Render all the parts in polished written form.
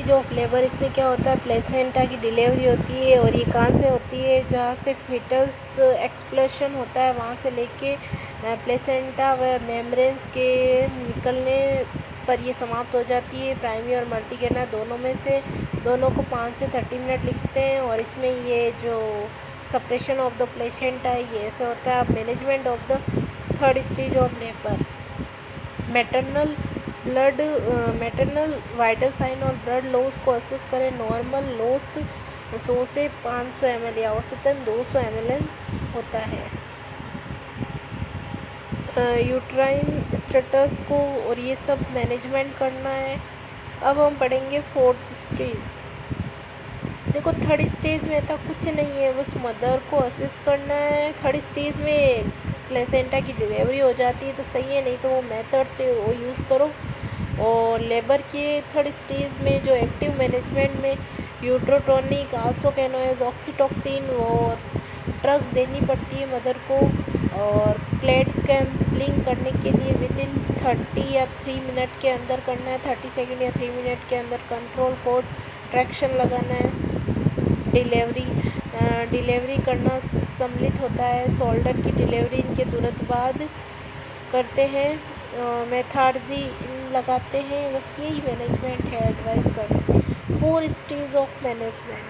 Stage of labour, इसमें क्या होता है, प्लेसेंटा की डिलीवरी होती है। और ये कहाँ से होती है, जहाँ से फीटस एक्सप्लोशन होता है वहाँ से लेके प्लेसेंटा व मेम्ब्रेन्स के निकलने पर ये समाप्त हो जाती है। प्राइमरी और मल्टीगेना दोनों में से, दोनों को 5 से 30 मिनट लिखते हैं। और इसमें ये जो सेपरेशन ऑफ द प्लेसेंटा है ये ऐसे होता है। अब management of the third stage of labour, maternal vital sign और ब्लड लॉस को असेस करें। नॉर्मल लॉस 100 से 500 ml या औसतन 200 ml होता है। यूट्राइन स्टेटस को और ये सब मैनेजमेंट करना है। अब हम पढ़ेंगे फोर्थ स्टेज। देखो थर्ड स्टेज में ऐसा कुछ नहीं है, बस मदर को असेस करना है। थर्ड स्टेज में प्लेसेंटा की डिलीवरी हो जाती है तो सही है, नहीं तो वो मेथड से वो यूज़ करो। और लेबर के थर्ड स्टेज में जो एक्टिव मैनेजमेंट में यूट्रोटोनिक, आसोकेनोएज, ऑक्सीटोक्सिन और ड्रग्स देनी पड़ती है मदर को। और प्लेट कैम्पलिंग करने के लिए विदिन 30 या 3 मिनट के अंदर करना है, 30 सेकेंड या 3 मिनट के अंदर कंट्रोल कोड ट्रैक्शन लगाना है। डिलीवरी करना सम्मिलित होता है। शोल्डर की डिलीवरी इनके तुरंत बाद करते हैं, मेथार्जी लगाते हैं। बस यही मैनेजमेंट है, एडवाइस करते हैं। 4 stage of management,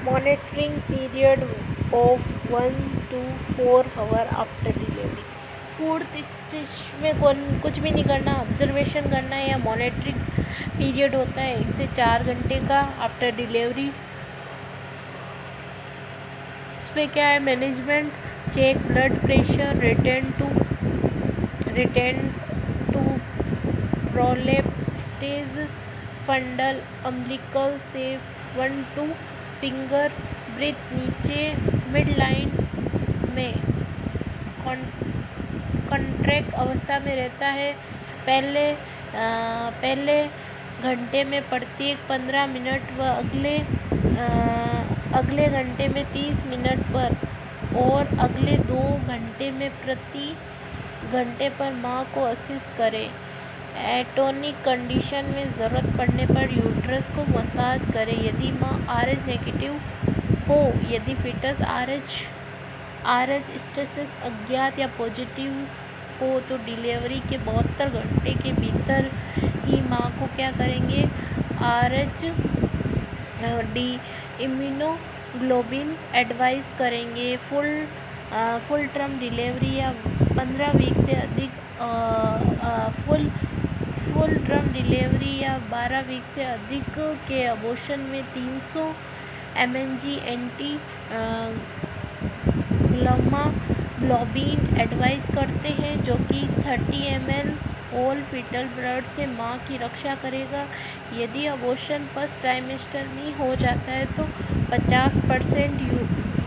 monitoring period of 1 to 4 hour after delivery. Fourth stage में कुछ भी नहीं करना, ऑब्जर्वेशन करना है। या मॉनिटरिंग पीरियड होता है 1 से 4 घंटे का आफ्टर डिलीवरी। इसमें क्या है, management, check blood pressure, return to प्रोलेप स्टेज, फंडल अम्बिलिकल से 1 to फिंगर ब्रीथ नीचे मिड लाइन में कॉन्ट्रैक्ट अवस्था में रहता है। पहले घंटे में प्रत्येक 15 मिनट व अगले घंटे में 30 मिनट पर और अगले 2 घंटे में प्रति घंटे पर माँ को असिस्ट करें। एटोनिक कंडीशन में ज़रूरत पड़ने पर यूट्रस को मसाज करें यदि माँ RH नेगेटिव हो। यदि फिटस RH स्टेटस अज्ञात या पॉजिटिव हो तो डिलीवरी के 72 घंटे के भीतर ही माँ को क्या करेंगे, RH डी इम्यूनोग्लोबिन एडवाइस करेंगे। फुल टर्म डिलीवरी या 15 वीक से अधिक, फुल टर्म डिलीवरी या 12 वीक से अधिक के अबॉर्शन में 300 mg एंटी ग्लोबिन एडवाइस करते हैं, जो कि 30 ml होल फीटल ब्लड से माँ की रक्षा करेगा। यदि अबॉर्शन फर्स्ट ट्राइमेस्टर में हो जाता है तो 50%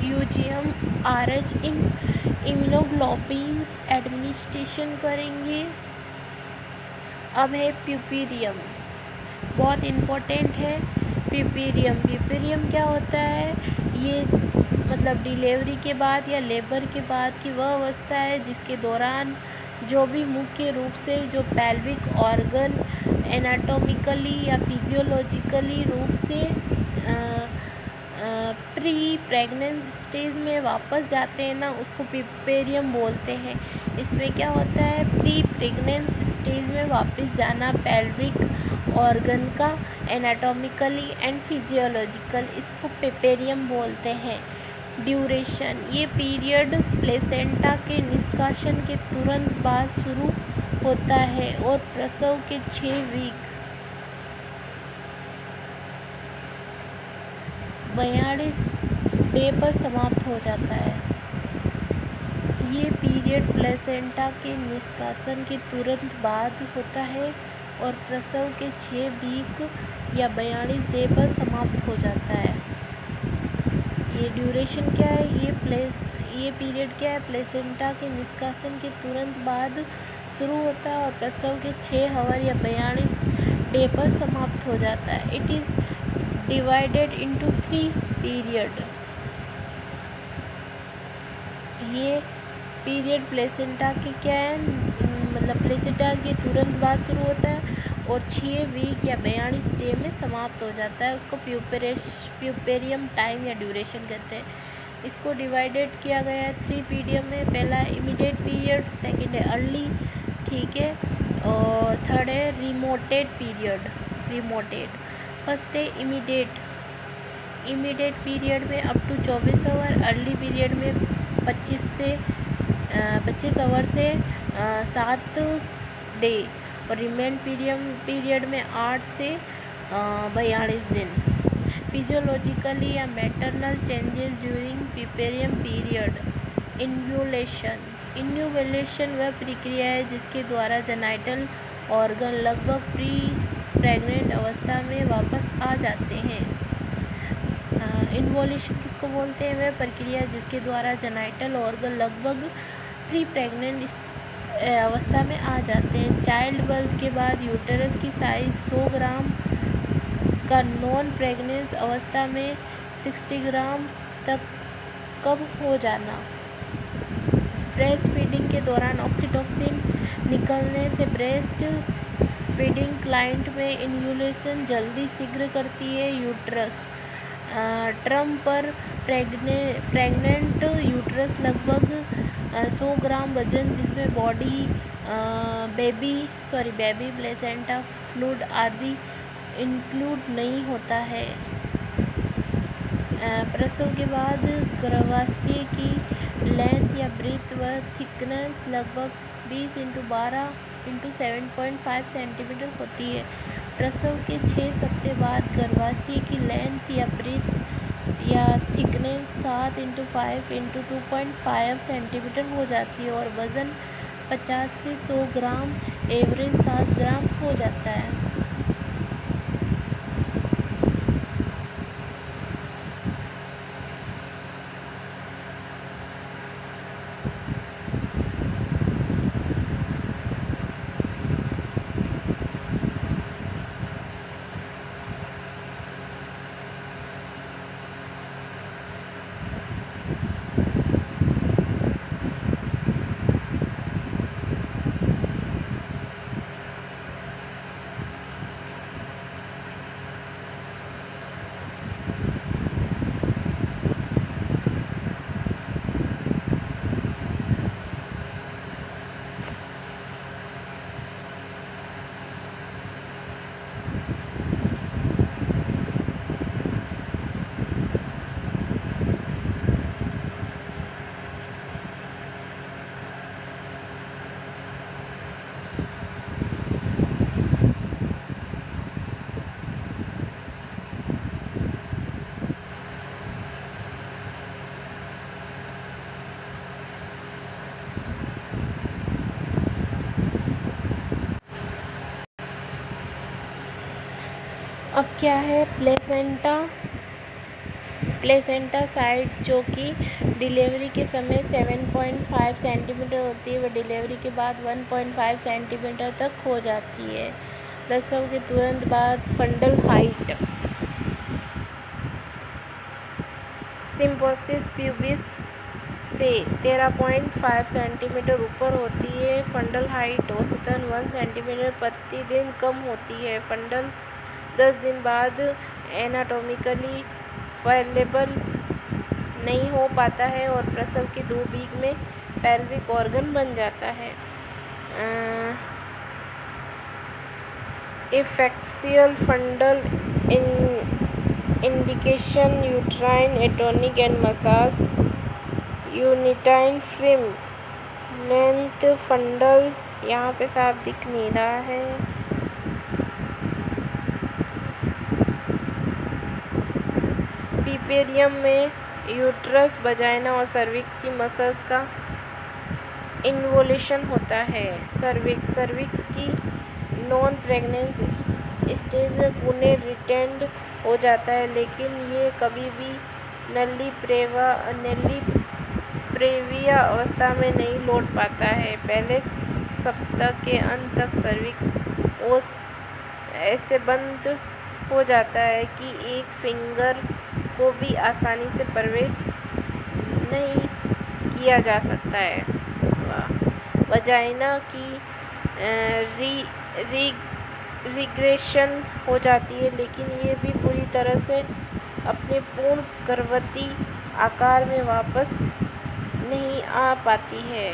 यूजीएम RH इम्यूनोग्लोबिन्स एडमिनिस्ट्रेशन करेंगे। अब है प्यूपेरियम, बहुत इम्पोर्टेंट है। प्यूपेरियम क्या होता है, ये मतलब डिलीवरी के बाद या लेबर के बाद की वह अवस्था है जिसके दौरान जो भी मुख्य रूप से जो पेल्विक ऑर्गन एनाटॉमिकली या फिजियोलॉजिकली रूप से प्री प्रेगनेंस स्टेज में वापस जाते हैं ना, उसको प्यूपेरियम बोलते हैं। इसमें क्या होता है, प्री प्रेगनेंस स्टेज में वापस जाना पेल्विक ऑर्गन का एनाटॉमिकली एंड फिजियोलॉजिकल, इसको प्यूपेरियम बोलते हैं। ड्यूरेशन, ये पीरियड प्लेसेंटा के निष्कासन के तुरंत बाद शुरू होता है और प्रसव के 6 वीक 42 डे पर समाप्त हो जाता है। ये पीरियड प्लेसेंटा के निष्कासन के तुरंत बाद होता है और प्रसव के 6 वीक या 42 डे पर समाप्त हो जाता है। ये ड्यूरेशन क्या है, ये पीरियड क्या है, प्लेसेंटा के निष्कासन के तुरंत बाद शुरू होता है और प्रसव के 6 आवर या 42 डे पर समाप्त हो जाता है। It is divided into 3 period. ये पीरियड प्लेसेंटा के क्या है, मतलब प्लेसेंटा के तुरंत बाद शुरू होता है और 6 वीक या 42 डे में समाप्त हो जाता है। उसको प्यूपेरियम टाइम या ड्यूरेशन कहते हैं। इसको डिवाइडेड किया गया है 3 पीरियड में। पहला है इमीडिएट पीरियड, सेकंड है अर्ली, ठीक है, और थर्ड है रिमोटेड पीरियड। फर्स्ट है इमीडिएट पीरियड में up to 24 hour, early period में 25 आवर से 7 डे, और रिमेन पीरियड में 8 से 42 दिन। फिजियोलॉजिकली या maternal changes during puerperium period. Involution वह प्रक्रिया है जिसके द्वारा जेनिटल ऑर्गन लगभग प्रेग्नेंट अवस्था में वापस आ जाते हैं। इन्वोल्यूशन किसको बोलते हैं? वह प्रक्रिया जिसके द्वारा जेनिटल ऑर्गन लगभग प्रेग्नेंट अवस्था में आ जाते हैं। चाइल्ड बर्थ के बाद यूटेरस की साइज 100 ग्राम का नॉन प्रेग्नेंस अवस्था में 60 ग्राम तक कम हो जाना। ब्रेस्ट फीडिंग के दौरान ऑक्सीटोसिन निकलने से ब्रेस्ट फीडिंग क्लाइंट में इन्वोल्यूशन जल्दी शीघ्र करती है। यूट्रस ट्रम पर प्रेग्नेंट यूट्रस लगभग 100 ग्राम वजन, जिसमें बेबी प्लेसेंटा फ्लूइड आदि इंक्लूड नहीं होता है। प्रसव के बाद गर्भाशय की लेंथ या ब्रीथ व थिकनेस लगभग 20 × 12 × 7.5 सेंटीमीटर होती है। प्रसव के 6 सप्ताह बाद गर्भाशय की लेंथ या ब्रीथ या थिकनेस 7 × 5 × 2.5 सेंटीमीटर हो जाती है और वज़न 50 से 100 ग्राम एवरेज 7 ग्राम हो जाता है। अब क्या है प्लेसेंटा साइट, जो कि डिलीवरी के समय 7.5 सेंटीमीटर होती है, वह डिलीवरी के बाद 1.5 सेंटीमीटर तक हो जाती है। प्रसव के तुरंत बाद फंडल हाइट सिम्फोसिस प्यूबिस से 13.5 सेंटीमीटर ऊपर होती है। फंडल हाइट औसतन 1 सेंटीमीटर प्रतिदिन कम होती है। फंडल 10 दिन बाद एनाटॉमिकली पैरेलल नहीं हो पाता है और प्रसव के 2 वीक में पेल्विक ऑर्गन बन जाता है। एफेक्सियल fundal indication uterine atonic and massage यूनिटाइन फ्रिम लेंथ फंडल यहाँ पे साफ दिख नहीं रहा है। पीपेरियम में यूट्रस, वजाइना और सर्विक्स की मसल्स का इन्वोल्यूशन होता है। सर्विक्स की नॉन प्रेग्नेंस स्टेज में पुणे रिटेंड हो जाता है, लेकिन ये कभी भी नली प्रेविया अवस्था में नहीं लौट पाता है। पहले सप्ताह के अंत तक सर्विक्स ओस ऐसे बंद हो जाता है कि एक फिंगर को भी आसानी से प्रवेश नहीं किया जा सकता है। वजाइना की रिग्रेशन हो जाती है, लेकिन ये भी पूरी तरह से अपने पूर्ण गर्भवती आकार में वापस नहीं आ पाती है।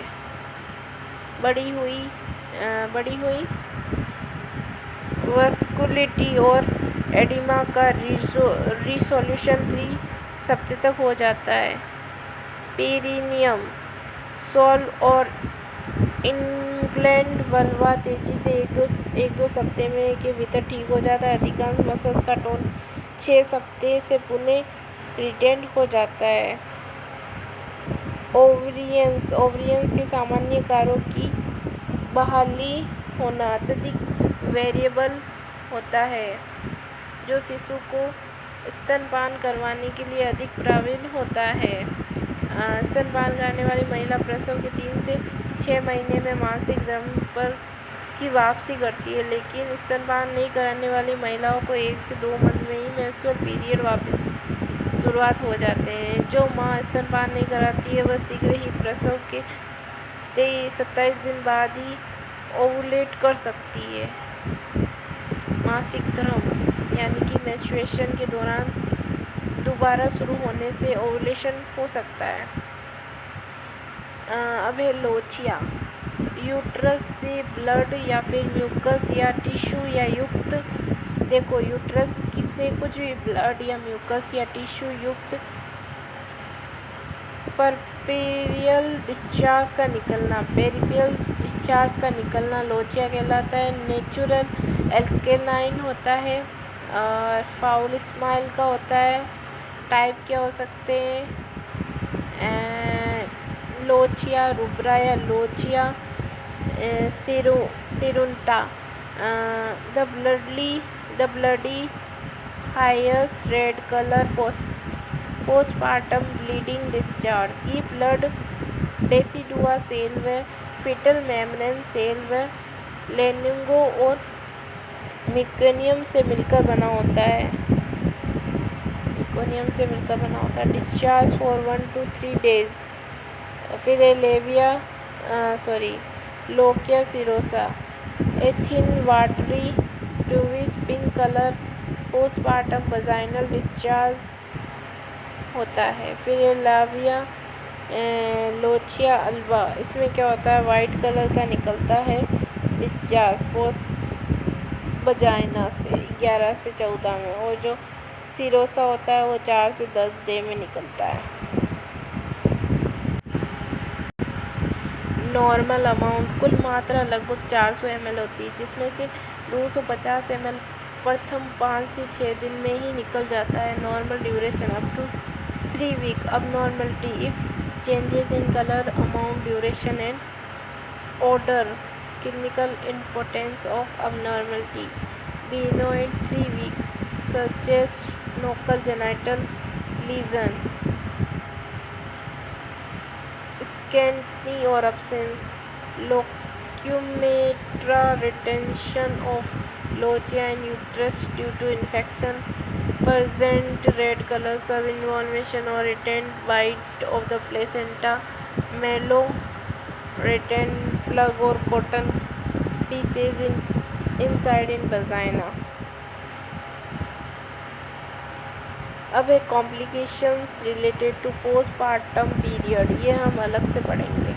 बढ़ी हुई वस्कुलिटी और एडिमा का रिसोल्यूशन 3 सप्ताह तक हो जाता है। पेरिनियम सॉल्व और इंग्लैंड वल्वा तेजी से एक दो सप्ताह में के भीतर ठीक हो जाता है। अधिकांश मसल्स का टोन 6 सप्ताह से पुनः रिटेंड हो जाता है। ओवरियंस के सामान्य कार्यों की बहाली होना अत्यधिक वेरिएबल होता है, जो शिशु को स्तनपान करवाने के लिए अधिक प्रबल होता है। स्तनपान कराने वाली महिला प्रसव के 3 से 6 महीने में मासिक धर्म पर की वापसी करती है, लेकिन स्तनपान नहीं कराने वाली महिलाओं को 1 से 2 मंथ में ही मेंस्ट्रुअल पीरियड वापस शुरुआत हो जाते हैं। जो माँ स्तनपान नहीं कराती है वह शीघ्र ही प्रसव के 27 दिन बाद ही ओवुलेट कर सकती है। मासिक धर्म यानी कि मेंस्ट्रुएशन के दौरान दोबारा शुरू होने से ओवुलेशन हो सकता है। अब है लोचिया। यूट्रस से ब्लड या फिर म्यूकस या टिश्यू या युक्त देखो यूट्रस से कुछ भी ब्लड या म्यूकस या टिश्यू युक्त पेरिपियल डिस्चार्ज का निकलना लोचिया कहलाता है। नेचुरल एल्केलाइन होता है और फाउल स्माइल का होता है। टाइप क्या हो सकते हैं? लोचिया रुब्रा या lochia cruenta. The bloody highest red colour postpartum bleeding discharge. ये ब्लड डेसिडुआ सेल व फीटल मेम्ब्रेन सेल व लेनिंगो और मेकोनियम से मिलकर बना होता है। Discharge for 1 to 3 days. फिर lochia serosa. A thin watery bluish pink colour postpartum vaginal discharge होता है। फिर लाविया लोचिया अल्बा। इसमें क्या होता है? वाइट कलर का निकलता है डिस्चार्ज पोस्ट वजाइना से 11 से 14 में, और जो सिरोसा होता है वो 4 से 10 डे में निकलता है। नॉर्मल अमाउंट कुल मात्रा लगभग 400 ml होती है, जिसमें से 250 ml प्रथम 5 से 6 दिन में ही निकल जाता है। Normal duration up to 3 week. abnormality if changes in colour amount duration and order. Clinical importance of abnormality beyond 3 weeks suggest local genital lesion, scanty or absence, locumetra, retention of lochia and uterus due to infection, present red color, sub-involution or retained white of the placenta, mallow, retained plug or cotton pieces inside in vagina. अब है complications related to postpartum period, ये हम अलग से पढ़ेंगे।